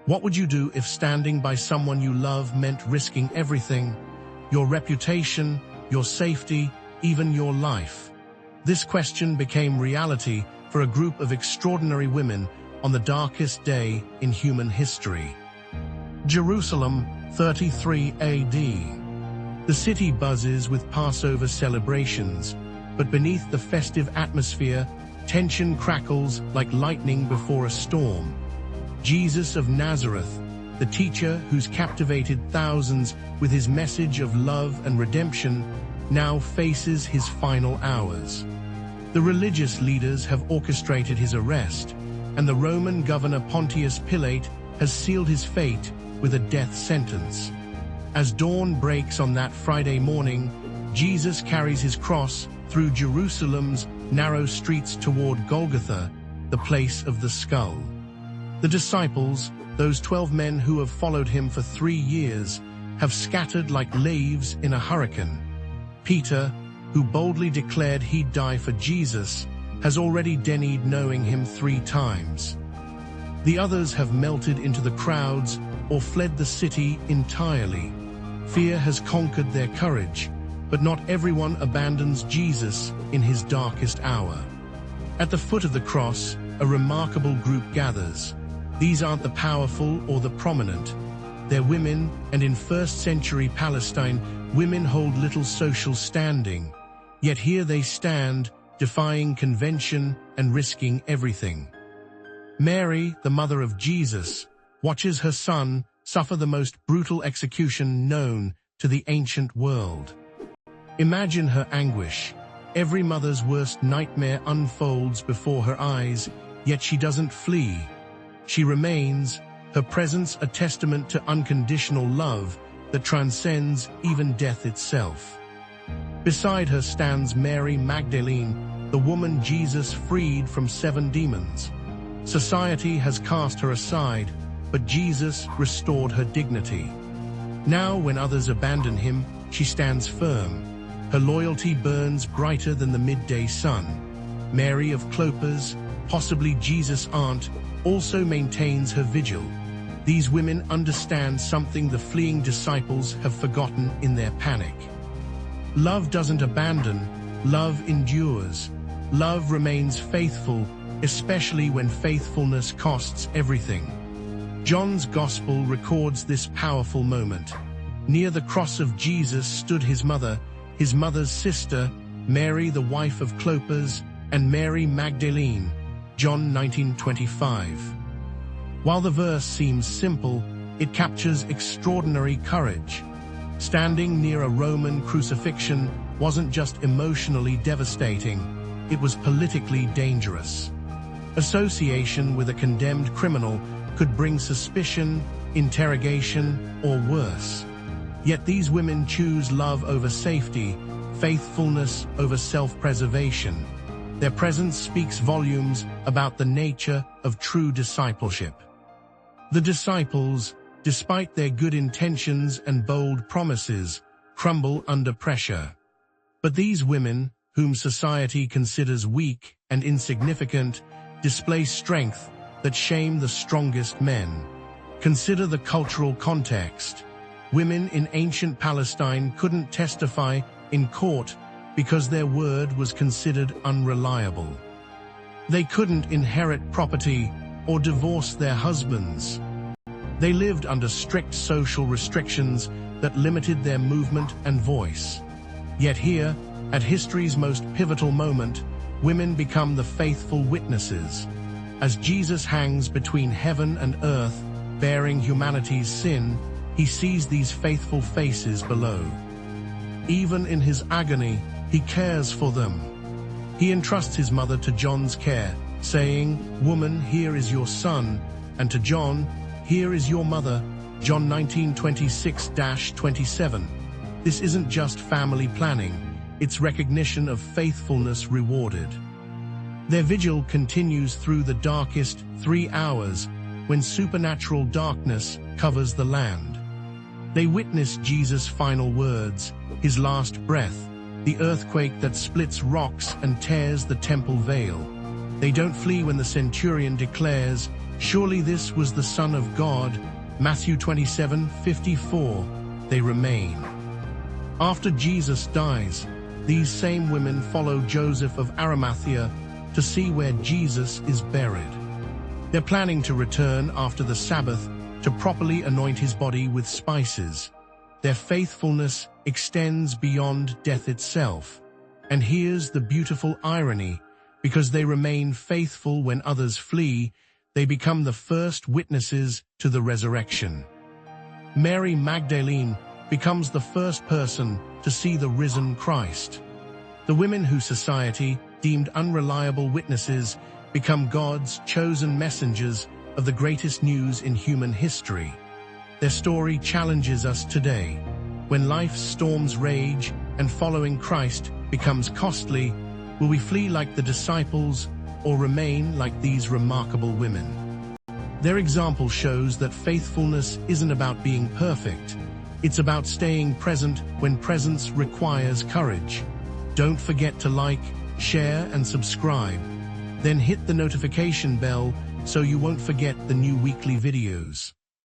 What would you do if standing by someone you love meant risking everything? Your reputation, your safety, even your life? This question became reality for a group of extraordinary women on the darkest day in human history. Jerusalem, 33 AD. The city buzzes with Passover celebrations, but beneath the festive atmosphere, tension crackles like lightning before a storm. Jesus of Nazareth, the teacher who's captivated thousands with his message of love and redemption, now faces his final hours. The religious leaders have orchestrated his arrest, and the Roman governor Pontius Pilate has sealed his fate with a death sentence. As dawn breaks on that Friday morning, Jesus carries his cross through Jerusalem's narrow streets toward Golgotha, the place of the skull. The disciples, those 12 men who have followed him for 3 years, have scattered like leaves in a hurricane. Peter, who boldly declared he'd die for Jesus, has already denied knowing him 3 times. The others have melted into the crowds or fled the city entirely. Fear has conquered their courage, but not everyone abandons Jesus in his darkest hour. At the foot of the cross, a remarkable group gathers. These aren't the powerful or the prominent. They're women, and in first-century Palestine, women hold little social standing. Yet here they stand, defying convention and risking everything. Mary, the mother of Jesus, watches her son suffer the most brutal execution known to the ancient world. Imagine her anguish. Every mother's worst nightmare unfolds before her eyes, yet she doesn't flee. She remains, her presence a testament to unconditional love that transcends even death itself. Beside her stands Mary Magdalene, the woman Jesus freed from 7 demons. Society has cast her aside, but Jesus restored her dignity. Now, when others abandon him, she stands firm. Her loyalty burns brighter than the midday sun. Mary of Clopas, possibly Jesus' aunt, also maintains her vigil. These women understand something the fleeing disciples have forgotten in their panic. Love doesn't abandon, love endures. Love remains faithful, especially when faithfulness costs everything. John's Gospel records this powerful moment. Near the cross of Jesus stood his mother's sister, Mary the wife of Clopas, and Mary Magdalene, John 19:25. While the verse seems simple, it captures extraordinary courage. Standing near a Roman crucifixion wasn't just emotionally devastating, it was politically dangerous. Association with a condemned criminal could bring suspicion, interrogation, or worse. Yet these women choose love over safety, faithfulness over self-preservation. Their presence speaks volumes about the nature of true discipleship. The disciples, despite their good intentions and bold promises, crumble under pressure. But these women, whom society considers weak and insignificant, display strength that shame the strongest men. Consider the cultural context. Women in ancient Palestine couldn't testify in court because their word was considered unreliable. They couldn't inherit property or divorce their husbands. They lived under strict social restrictions that limited their movement and voice. Yet here, at history's most pivotal moment, women become the faithful witnesses. As Jesus hangs between heaven and earth, bearing humanity's sin, he sees these faithful faces below. Even in his agony, he cares for them. He entrusts his mother to John's care, saying, "Woman, here is your son," and to John, "Here is your mother," John 19:26-27. This isn't just family planning, it's recognition of faithfulness rewarded. Their vigil continues through the darkest 3 hours, when supernatural darkness covers the land. They witness Jesus' final words, his last breath, the earthquake that splits rocks and tears the temple veil. They don't flee when the centurion declares, Surely this was the Son of God. Matthew 27:54. They remain. After Jesus dies, these same women follow Joseph of Arimathea to see where Jesus is buried. They're planning to return after the Sabbath to properly anoint his body with spices. Their faithfulness extends beyond death itself. And here's the beautiful irony: because they remain faithful when others flee, they become the first witnesses to the resurrection. Mary Magdalene becomes the first person to see the risen Christ. The women who society deemed unreliable witnesses become God's chosen messengers of the greatest news in human history. Their story challenges us today. When life's storms rage and following Christ becomes costly, will we flee like the disciples or remain like these remarkable women? Their example shows that faithfulness isn't about being perfect. It's about staying present when presence requires courage. Don't forget to like, share, and subscribe. Then hit the notification bell so you won't forget the new weekly videos.